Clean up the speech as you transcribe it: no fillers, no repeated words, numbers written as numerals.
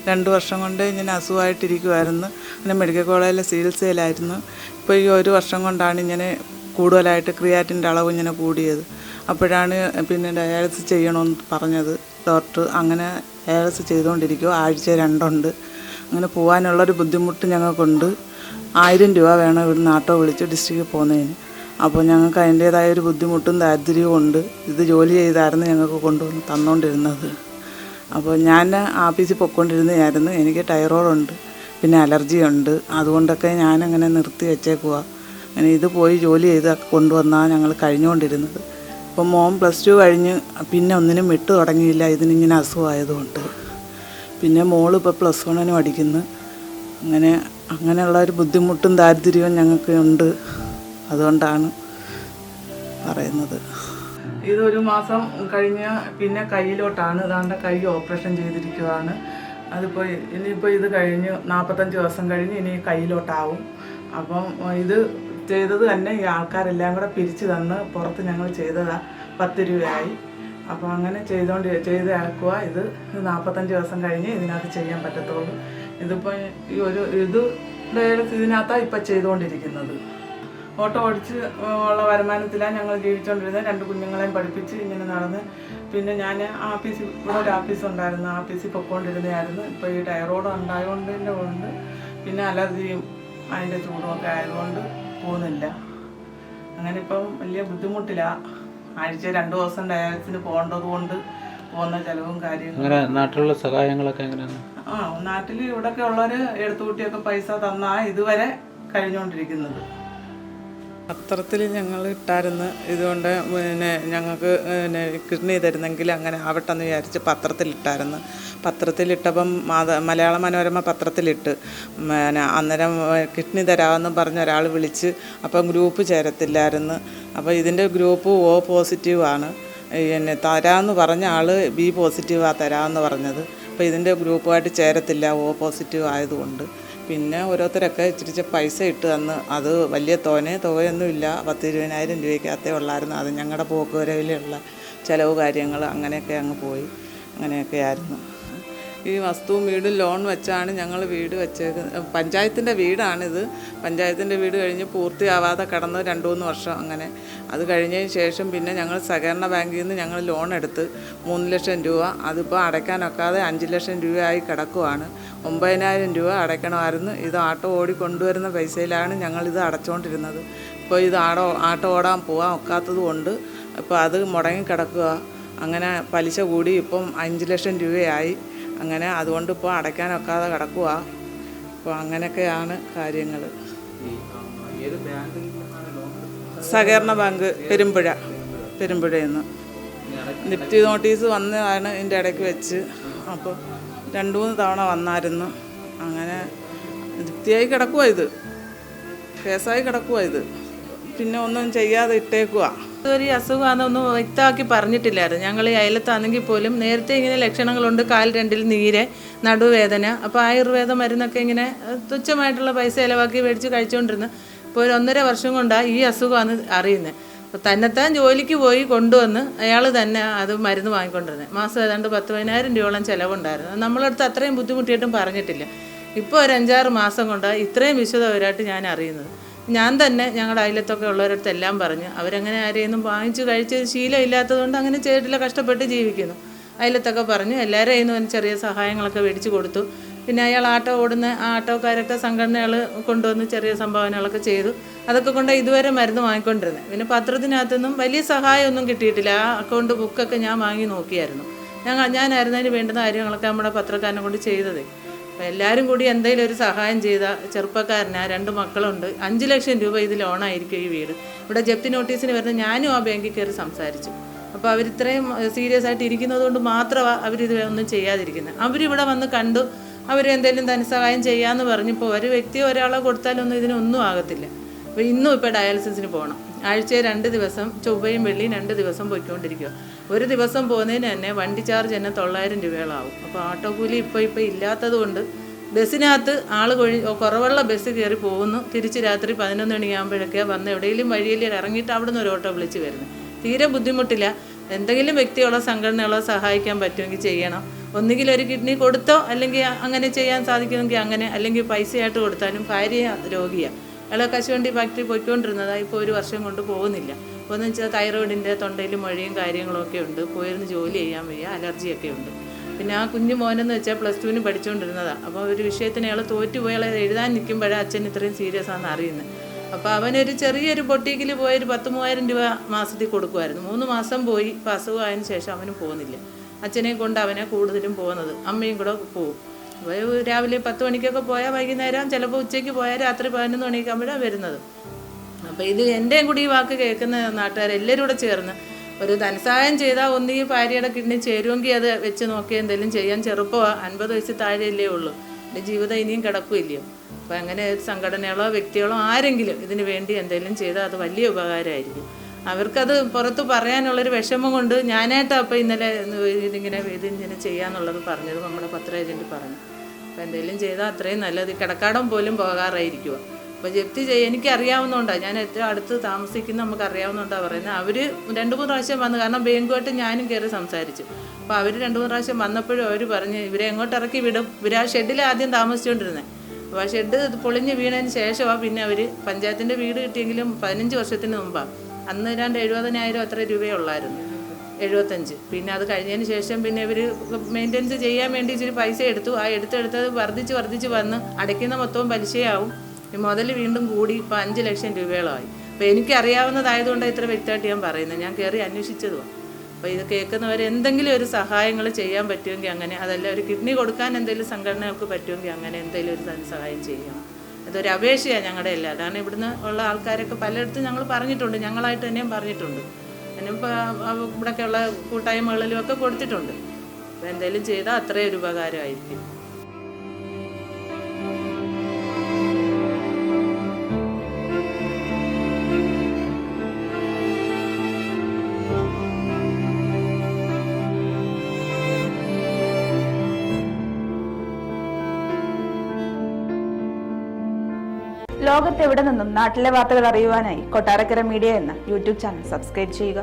2 വർഷം കൊണ്ട് ഇങ്ങനെ അസുഖമായിട്ടിരിക്കുമായിരുന്നു. അങ്ങനെ മെഡിക്കൽ കോളേജിലെ ചികിത്സയിലായിരുന്നു. ഇപ്പോൾ ഈ 1 വർഷം കൊണ്ടാണ് ഇങ്ങനെ കൂടുതലായിട്ട് ക്രിയാറ്റിൻ്റെ അളവ് ഇങ്ങനെ കൂടിയത്. അപ്പോഴാണ് പിന്നെ ഡയാലിസിസ് ചെയ്യണമെന്ന് പറഞ്ഞത് ഡോക്ടർ. അങ്ങനെ ഡയാലിസിസ് ചെയ്തുകൊണ്ടിരിക്കുക. ആഴ്ച 2 ഉണ്ട്. അങ്ങനെ പോകാനുള്ളൊരു ബുദ്ധിമുട്ട് ഞങ്ങൾക്കുണ്ട്. 1000 രൂപ വേണം ഇവിടുന്ന് ആട്ടോ വിളിച്ച് ഡിസ്ട്രിക്റ്റിൽ പോകുന്നതിന്. അപ്പോൾ ഞങ്ങൾക്ക് അതിൻ്റേതായ ഒരു ബുദ്ധിമുട്ടും ദാരിദ്ര്യവും ഉണ്ട്. ഇത് ജോലി ചെയ്തായിരുന്നു ഞങ്ങൾക്ക് കൊണ്ടുവന്ന് തന്നുകൊണ്ടിരുന്നത്. അപ്പോൾ ഞാൻ ആഫീസിൽ പൊയ്ക്കൊണ്ടിരുന്നതായിരുന്നു. എനിക്ക് തൈറോയ്ഡുണ്ട്, പിന്നെ അലർജിയുണ്ട്. അതുകൊണ്ടൊക്കെ ഞാനങ്ങനെ നിർത്തി വെച്ചേക്കുക. അങ്ങനെ ഇത് പോയി ജോലി ചെയ്ത് കൊണ്ടുവന്നാണ് ഞങ്ങൾ കഴിഞ്ഞുകൊണ്ടിരുന്നത്. ഇപ്പോൾ മോൻ +2 കഴിഞ്ഞ് പിന്നെ ഒന്നിനും വിട്ടു തുടങ്ങിയില്ല, ഇതിനിങ്ങനെ അസുഖമായതുകൊണ്ട്. പിന്നെ മോള് ഇപ്പോൾ +1 പഠിക്കുന്നു. അങ്ങനെയുള്ള ഒരു ബുദ്ധിമുട്ടും ദാരിദ്ര്യവും ഞങ്ങൾക്ക് ഉണ്ട്. അതുകൊണ്ടാണ് പറയുന്നത്. ഇതൊരു മാസം കഴിഞ്ഞ് പിന്നെ കയ്യിലോട്ടാണ്. ഇതാണ്ട് കൈ ഓപ്പറേഷൻ ചെയ്തിരിക്കുകയാണ്. അതിപ്പോൾ ഇനിയിപ്പോൾ ഇത് കഴിഞ്ഞ് 45 ദിവസം കഴിഞ്ഞ് ഇനി കയ്യിലോട്ടാവും. അപ്പം ഇത് ചെയ്തത് തന്നെ ഈ ആൾക്കാരെല്ലാം കൂടെ പിരിച്ചു തന്ന് പുറത്ത് ഞങ്ങൾ ചെയ്തതാണ്. 10 രൂപയായി. അപ്പോൾ അങ്ങനെ ചെയ്താക്കുക. ഇത് 45 ദിവസം കഴിഞ്ഞ് ഇതിനകത്ത് ചെയ്യാൻ പറ്റത്തുള്ളൂ. ഇതിപ്പോൾ ഈ ഇതിനകത്താണ് ഇപ്പം ചെയ്തുകൊണ്ടിരിക്കുന്നത്. ഓട്ടോ ഓടിച്ച് ഉള്ള വരുമാനത്തിലാണ് ഞങ്ങൾ ജീവിച്ചുകൊണ്ടിരുന്നത്. 2 കുഞ്ഞുങ്ങളെയും പഠിപ്പിച്ച് ഇങ്ങനെ നടന്ന്. പിന്നെ ഞാൻ ഇവിടെ ഒരു ഓഫീസ് ഉണ്ടായിരുന്നു, ഓഫീസിൽ പൊയ്ക്കൊണ്ടിരുന്നതായിരുന്നു. ഇപ്പോൾ ഈ തൈറോയ്ഡ് ഉണ്ടായതുകൊണ്ടിൻ്റെ കൊണ്ട് പിന്നെ അലർജിയും അതിൻ്റെ ചൂടുമൊക്കെ ആയതുകൊണ്ട് പോകുന്നില്ല. അങ്ങനെ ഇപ്പം വലിയ ബുദ്ധിമുട്ടിലാണ്. ആഴ്ച 2 ദിവസം ഡയാലിസിന് പോകേണ്ടത് കൊണ്ട് പോകുന്ന ചിലവും കാര്യങ്ങളും. നാട്ടിലുള്ള സഹായങ്ങളൊക്കെ എങ്ങനെയാണ്? നാട്ടിൽ ഇവിടെയൊക്കെ ഉള്ളവർ എടുത്തുകൂട്ടിയൊക്കെ പൈസ തന്നാൽ ഇതുവരെ കഴിഞ്ഞുകൊണ്ടിരിക്കുന്നത്. പത്രത്തിൽ ഞങ്ങൾ ഇട്ടായിരുന്നു. ഇതുകൊണ്ട് പിന്നെ ഞങ്ങൾക്ക് പിന്നെ കിഡ്നി തരുന്നെങ്കിൽ അങ്ങനെ ആവട്ടെ എന്ന് വിചാരിച്ച് പത്രത്തിലിട്ടായിരുന്നു. പത്രത്തിലിട്ടപ്പം മലയാള മനോരമ പത്രത്തിലിട്ട് പിന്നെ അന്നേരം കിഡ്നി തരാമെന്ന് പറഞ്ഞ ഒരാൾ വിളിച്ച്. അപ്പം ഗ്രൂപ്പ് ചേരത്തില്ലായിരുന്നു. അപ്പോൾ ഇതിൻ്റെ ഗ്രൂപ്പ് O പോസിറ്റീവാണ്. പിന്നെ തരാമെന്ന് പറഞ്ഞ ആൾ B പോസിറ്റീവാണ് തരാമെന്ന് പറഞ്ഞത്. അപ്പോൾ ഇതിൻ്റെ ഗ്രൂപ്പുമായിട്ട് ചേരത്തില്ല, O പോസിറ്റീവ് ആയതുകൊണ്ട്. പിന്നെ ഓരോരുത്തരൊക്കെ ഇച്ചിരി പൈസ ഇട്ട് തന്ന്. അത് വലിയ തുകയൊന്നുമില്ല, 10-20,000 രൂപയ്ക്കകത്തേ ഉള്ളായിരുന്നു. അത് ഞങ്ങളുടെ പോക്ക് വരവിലുള്ള ചിലവ് കാര്യങ്ങൾ അങ്ങനെയൊക്കെ അങ്ങ് പോയി. അങ്ങനെയൊക്കെ ആയിരുന്നു. ഈ വസ്തുവും വീടും ലോൺ വെച്ചാണ് ഞങ്ങൾ വീട് വെച്ചേക്കുന്നത്. പഞ്ചായത്തിൻ്റെ വീടാണിത്. പഞ്ചായത്തിൻ്റെ വീട് കഴിഞ്ഞ് പൂർത്തിയാവാതെ കിടന്ന് 2-3 വർഷം അങ്ങനെ. അത് കഴിഞ്ഞതിന് ശേഷം പിന്നെ ഞങ്ങൾ സഹകരണ ബാങ്കിൽ നിന്ന് ഞങ്ങൾ ലോൺ എടുത്ത് 3 ലക്ഷം രൂപ. അതിപ്പോൾ അടയ്ക്കാനൊക്കാതെ 5 ലക്ഷം രൂപയായി കിടക്കുവാണ്. 9,000 രൂപ അടയ്ക്കണമായിരുന്നു. ഇത് ആട്ടോ ഓടി കൊണ്ടുവരുന്ന പൈസയിലാണ് ഞങ്ങളിത് അടച്ചുകൊണ്ടിരുന്നത്. ഇപ്പോൾ ഇത് ആട്ടോ ഓടാൻ പോകാൻ ഒക്കാത്തത് കൊണ്ട് ഇപ്പോൾ അത് മുടങ്ങി കിടക്കുക. അങ്ങനെ പലിശ കൂടി ഇപ്പം 5 ലക്ഷം രൂപയായി. അങ്ങനെ അതുകൊണ്ട് ഇപ്പോൾ അടയ്ക്കാനൊക്കാതെ കിടക്കുക. അപ്പോൾ അങ്ങനെയൊക്കെയാണ് കാര്യങ്ങൾ. സഹകരണ ബാങ്ക് പെരുമ്പുഴയിൽ നിന്ന് നിഫ്റ്റി നോട്ടീസ് വന്നതാണ് ഇതിൻ്റെ ഇടയ്ക്ക് വെച്ച്. അപ്പോൾ 2-3 തവണ വന്നായിരുന്നു. അങ്ങനെ നിഫ്റ്റിയായി കിടക്കുക, ഇത് കേസായി കിടക്കുക. ഇത് പിന്നെ ഒന്നും ചെയ്യാതെ ഇട്ടേക്കുക. ഒരു അസുഖമാണെന്നൊന്നും വ്യക്തമാക്കി പറഞ്ഞിട്ടില്ലായിരുന്നു. ഞങ്ങൾ ഈ അയലത്താണെങ്കിൽ പോലും നേരത്തെ ഇങ്ങനെ ലക്ഷണങ്ങളുണ്ട്. കാൽ 2-ൽ നീര്, നടുവേദന. അപ്പോൾ ആയുർവേദ മരുന്നൊക്കെ ഇങ്ങനെ തുച്ഛമായിട്ടുള്ള പൈസ ചിലവാക്കി മേടിച്ച് കഴിച്ചുകൊണ്ടിരുന്നു. ഇപ്പോൾ ഒരു 1.5 വർഷം കൊണ്ടാണ് ഈ അസുഖമാണ് അറിയുന്നത്. അപ്പോൾ തന്നെത്താൻ ജോലിക്ക് പോയി കൊണ്ടുവന്ന് അയാൾ തന്നെ അത് മരുന്ന് വാങ്ങിക്കൊണ്ടിരുന്നത്. മാസം ഏതാണ്ട് 10-15,000 രൂപയോളം ചിലവുണ്ടായിരുന്നു. നമ്മളടുത്ത് അത്രയും ബുദ്ധിമുട്ടിയിട്ടും പറഞ്ഞിട്ടില്ല. ഇപ്പോൾ ഒരു 5-6 മാസം കൊണ്ടാണ് ഇത്രയും വിശദമായിട്ട് ഞാൻ അറിയുന്നത്. ഞാൻ തന്നെ ഞങ്ങളുടെ അയലത്തൊക്കെ ഉള്ളവരടുത്ത് എല്ലാം പറഞ്ഞ്. അവരങ്ങനെ ആരെയൊന്നും വാങ്ങിച്ച് കഴിച്ച് ശീലം ഇല്ലാത്തതുകൊണ്ട് അങ്ങനെ ചെയ്തിട്ടില്ല, കഷ്ടപ്പെട്ട് ജീവിക്കുന്നു. അയലത്തൊക്കെ പറഞ്ഞു എല്ലാവരും അതിന് ചെറിയ സഹായങ്ങളൊക്കെ മേടിച്ച് കൊടുത്തു. പിന്നെ അയാൾ ആട്ടോ ഓടുന്ന ആട്ടോക്കാരൊക്കെ സംഘടനകൾ കൊണ്ടുവന്ന് ചെറിയ സംഭാവനകളൊക്കെ ചെയ്തു. അതൊക്കെ കൊണ്ട് ഇതുവരെ മരുന്ന് വാങ്ങിക്കൊണ്ടിരുന്നത്. പിന്നെ പത്രത്തിനകത്തൊന്നും വലിയ സഹായമൊന്നും കിട്ടിയിട്ടില്ല. ആ അക്കൗണ്ട് ബുക്കൊക്കെ ഞാൻ വാങ്ങി നോക്കിയായിരുന്നു. ഞാനായിരുന്നതിന് വേണ്ടുന്ന കാര്യങ്ങളൊക്കെ നമ്മുടെ പത്രക്കാരനെ കൊണ്ട് ചെയ്തത്. അപ്പോൾ എല്ലാവരും കൂടി എന്തെങ്കിലും ഒരു സഹായം ചെയ്ത ചെറുപ്പക്കാരനാണ്, 2 മക്കളുണ്ട്. 5 ലക്ഷം രൂപ ഇത് ലോണായിരിക്കും ഈ വീട്. ഇവിടെ ജപ്തി നോട്ടീസിന് വരുന്ന ഞാനും ആ ബാങ്കിൽ കയറി സംസാരിച്ചു. അപ്പോൾ അവരിത്രയും സീരിയസ് ആയിട്ട് ഇരിക്കുന്നത് കൊണ്ട് മാത്രമാണ് അവരിത് ഒന്നും ചെയ്യാതിരിക്കുന്നത്. അവരിവിടെ വന്ന് കണ്ടു. അവരെന്തെങ്കിലും ധനസഹായം ചെയ്യാമെന്ന് പറഞ്ഞപ്പോൾ ഒരു വ്യക്തി ഒരാളെ കൊടുത്താലൊന്നും ഇതിനൊന്നും ആകത്തില്ല. അപ്പോൾ ഇന്നും ഇപ്പോൾ ഡയാലിസിസിന് പോകണം. ആഴ്ചയിൽ 2 ദിവസം, ചൊവ്വയും വെള്ളിയും 2 ദിവസം പോയിക്കൊണ്ടിരിക്കുക. ഒരു ദിവസം പോകുന്നതിന് തന്നെ വണ്ടി ചാർജ് തന്നെ 900 രൂപയോളാവും. അപ്പോൾ ഓട്ടോ കൂലി ഇപ്പോൾ ഇല്ലാത്തത് കൊണ്ട് ബസ്സിനകത്ത് ആൾ കുറവുള്ള ബസ് കയറി പോകുന്നു. തിരിച്ച് രാത്രി 11 മണിയാകുമ്പോഴൊക്കെ വന്ന് എവിടെയെങ്കിലും വഴിയിൽ ഇറങ്ങിയിട്ട് അവിടെ നിന്ന് ഒരു ഓട്ടോ വിളിച്ച് വരുന്നു. തീരെ ബുദ്ധിമുട്ടില്ല. എന്തെങ്കിലും വ്യക്തികളോ സംഘടനകളോ സഹായിക്കാൻ പറ്റുമെങ്കിൽ ചെയ്യണം. ഒന്നുകിൽ ഒരു കിഡ്നി കൊടുത്തോ അല്ലെങ്കിൽ അങ്ങനെ ചെയ്യാൻ സാധിക്കുമെങ്കിൽ അങ്ങനെ, അല്ലെങ്കിൽ പൈസയായിട്ട് കൊടുത്താലും. ഭാര്യ രോഗിയാണ്, അയാളെ കശുവണ്ടി ഫാക്ടറി പോയിക്കൊണ്ടിരുന്നതാണ്, ഇപ്പോൾ 1 വർഷം കൊണ്ട് പോകുന്നില്ല. അപ്പോൾ എന്ന് വെച്ചാൽ തൈറോയിഡിൻ്റെ തൊണ്ടയിൽ മൊഴിയും കാര്യങ്ങളൊക്കെ ഉണ്ട്, പോയിരുന്ന് ജോലി ചെയ്യാൻ വയ്യ, അലർജിയൊക്കെ ഉണ്ട്. പിന്നെ ആ കുഞ്ഞു മോനെന്ന് വെച്ചാൽ +2 പഠിച്ചുകൊണ്ടിരുന്നതാണ്. അപ്പോൾ ഒരു വിഷയത്തിന് അയാൾ തോറ്റുപോയി, അയാൾ എഴുതാൻ നിൽക്കുമ്പോഴാണ് അച്ഛൻ ഇത്രയും സീരിയസ് ആണെന്ന് അറിയുന്നത്. അപ്പോൾ അവനൊരു ചെറിയൊരു ബൊട്ടീക്കിൽ പോയി ഒരു 10,000-3,000 രൂപ മാസത്തിൽ കൊടുക്കുമായിരുന്നു. 3 മാസം പോയി. ഇപ്പോൾ അസുഖമായതിനു ശേഷം അവന് പോകുന്നില്ല. അച്ഛനെ കൊണ്ട് അവനെ കൂടുതലും പോകുന്നത്, അമ്മയും കൂടെ പോകും. അപ്പോൾ രാവിലെ 10 മണിക്കൊക്കെ പോയാൽ വൈകുന്നേരം, ചിലപ്പോൾ ഉച്ചയ്ക്ക് പോയാൽ രാത്രി 11 മണിയൊക്കെ ആകുമ്പോഴാണ് വരുന്നത്. അപ്പോൾ ഇത് എൻ്റെയും കൂടി ഈ വാക്ക് കേൾക്കുന്ന നാട്ടുകാരെല്ലാവരും കൂടെ ചേർന്ന് ഒരു ധനസഹായം ചെയ്താൽ ഒന്നുകിൽ ഭാര്യയുടെ കിഡ്നി ചേരുമെങ്കിൽ അത് വെച്ച് നോക്കി എന്തെങ്കിലും ചെയ്യാൻ. ചെറുപ്പമാണ്, 50 വയസ്സിൽ താഴെയല്ലേ ഉള്ളൂ, എൻ്റെ ജീവിതം ഇനിയും കിടക്കില്ലയോ. അപ്പോൾ അങ്ങനെ സംഘടനകളോ വ്യക്തികളോ ആരെങ്കിലും ഇതിന് വേണ്ടി എന്തെങ്കിലും ചെയ്താൽ അത് വലിയ ഉപകാരമായിരിക്കും. അവർക്കത് പുറത്ത് പറയാനുള്ളൊരു വിഷമം കൊണ്ട് ഞാനായിട്ടാണ് അപ്പോൾ ഇന്നലെ ഇതിങ്ങനെ ചെയ്യാന്നുള്ളത് പറഞ്ഞത്, നമ്മുടെ പത്ര ഏജൻറ്റ് പറഞ്ഞു. അപ്പോൾ എന്തെങ്കിലും ചെയ്താൽ അത്രയും നല്ലത്. കിടക്കാടം പോലും പോകാറായിരിക്കുക. അപ്പോൾ ജപ്തി എനിക്കറിയാവുന്നതുകൊണ്ടാണ്, ഞാൻ ഏറ്റവും അടുത്ത് താമസിക്കുന്ന നമുക്കറിയാവുന്നതുകൊണ്ടാണ് പറയുന്നത്. അവർ 2-3 പ്രാവശ്യം വന്നു, കാരണം ബാങ്കുമായിട്ട് ഞാനും കയറി സംസാരിച്ചു. അപ്പോൾ അവർ 2-3 പ്രാവശ്യം വന്നപ്പോഴും അവർ പറഞ്ഞ് ഇവരെ എങ്ങോട്ട് ഇറക്കി വിടും. ഇവർ ആ ഷെഡിൽ ആദ്യം താമസിച്ചുകൊണ്ടിരുന്നത്. അപ്പോൾ ആ ഷെഡ് പൊളിഞ്ഞ് വീണതിന് ശേഷമാണ് പിന്നെ അവർ പഞ്ചായത്തിൻ്റെ വീട് കിട്ടിയെങ്കിലും 15 വർഷത്തിന് മുമ്പാണ്. അന്ന് 70,000 അത്ര രൂപയേ ഉള്ളായിരുന്നു, 75. പിന്നെ അത് കഴിഞ്ഞതിന് ശേഷം പിന്നെ ഇവർ മെയിൻ്റെനൻസ് ചെയ്യാൻ വേണ്ടി ഇച്ചിരി പൈസ എടുത്തു. ആ എടുത്തത് വർദ്ധിച്ച് വന്ന് അടയ്ക്കുന്ന മൊത്തവും പലിശയാവും. മുതൽ വീണ്ടും കൂടി ഇപ്പോൾ 5 ലക്ഷം രൂപയോളമായി. അപ്പോൾ എനിക്കറിയാവുന്നതായതുകൊണ്ട് ഇത്ര വ്യക്തമായിട്ട് ഞാൻ പറയുന്നത്, ഞാൻ കയറി അന്വേഷിച്ചതുമാണ്. അപ്പോൾ ഇത് കേൾക്കുന്നവർ എന്തെങ്കിലും ഒരു സഹായങ്ങൾ ചെയ്യാൻ പറ്റുമെങ്കിൽ അങ്ങനെ, അതല്ല ഒരു കിഡ്നി കൊടുക്കാൻ എന്തെങ്കിലും സംഘടനകൾക്ക് പറ്റുമെങ്കിൽ അങ്ങനെ എന്തെങ്കിലും ഒരു സഹായം ചെയ്യണം. ഇതൊരു അപേക്ഷയാണ് ഞങ്ങളുടെ എല്ലാം. അതാണ് ഇവിടുന്ന് ഉള്ള ആൾക്കാരൊക്കെ പലയിടത്തും ഞങ്ങൾ പറഞ്ഞിട്ടുണ്ട്, ഞങ്ങളായിട്ട് തന്നെയും പറഞ്ഞിട്ടുണ്ട്. അതിനിപ്പോൾ ഇവിടെയൊക്കെയുള്ള കൂട്ടായ്മകളിലും ഒക്കെ കൊടുത്തിട്ടുണ്ട്. അപ്പോൾ എന്തെങ്കിലും ചെയ്താൽ അത്രയും ഒരു ഉപകാരമായിരിക്കും. ലോകത്തെവിടെ നിന്നും നാട്ടിലെ വാർത്തകൾ അറിയുവാനായി കൊട്ടാരക്കര മീഡിയ എന്ന യൂട്യൂബ് ചാനൽ സബ്സ്ക്രൈബ് ചെയ്യുക.